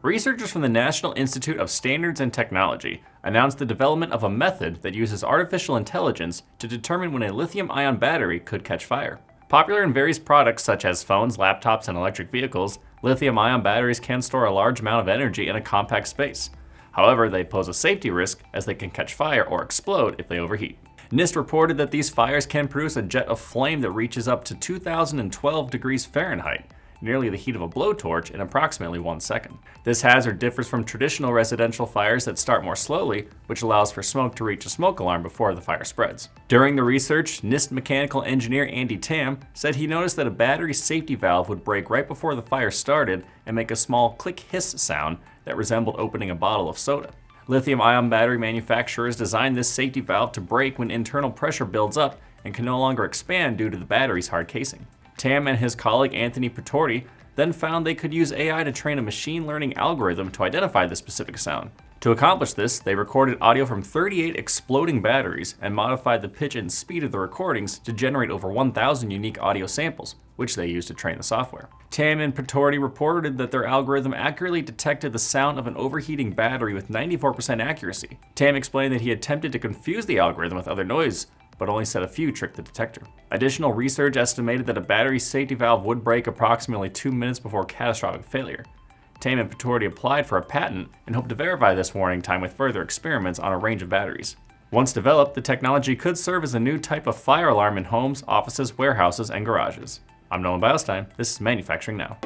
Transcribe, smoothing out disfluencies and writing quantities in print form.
Researchers from the National Institute of Standards and Technology announced the development of a method that uses artificial intelligence to determine when a lithium-ion battery could catch fire. Popular in various products such as phones, laptops, and electric vehicles, lithium-ion batteries can store a large amount of energy in a compact space. However, they pose a safety risk as they can catch fire or explode if they overheat. NIST reported that these fires can produce a jet of flame that reaches up to 2012 degrees Fahrenheit, nearly the heat of a blowtorch, in approximately 1 second. This hazard differs from traditional residential fires that start more slowly, which allows for smoke to reach a smoke alarm before the fire spreads. During the research, NIST mechanical engineer Andy Tam said he noticed that a battery safety valve would break right before the fire started and make a small click-hiss sound that resembled opening a bottle of soda. Lithium-ion battery manufacturers designed this safety valve to break when internal pressure builds up and can no longer expand due to the battery's hard casing. Tam and his colleague Anthony Putorti then found they could use AI to train a machine learning algorithm to identify the specific sound. To accomplish this, they recorded audio from 38 exploding batteries and modified the pitch and speed of the recordings to generate over 1,000 unique audio samples, which they used to train the software. Tam and Putorti reported that their algorithm accurately detected the sound of an overheating battery with 94% accuracy. Tam explained that he attempted to confuse the algorithm with other noise, but only said a few tricked the detector. Additional research estimated that a battery safety valve would break approximately 2 minutes before catastrophic failure. Tam and Putorti applied for a patent and hope to verify this warning time with further experiments on a range of batteries. Once developed, the technology could serve as a new type of fire alarm in homes, offices, warehouses, and garages. I'm Nolan Beilstein. This is Manufacturing Now.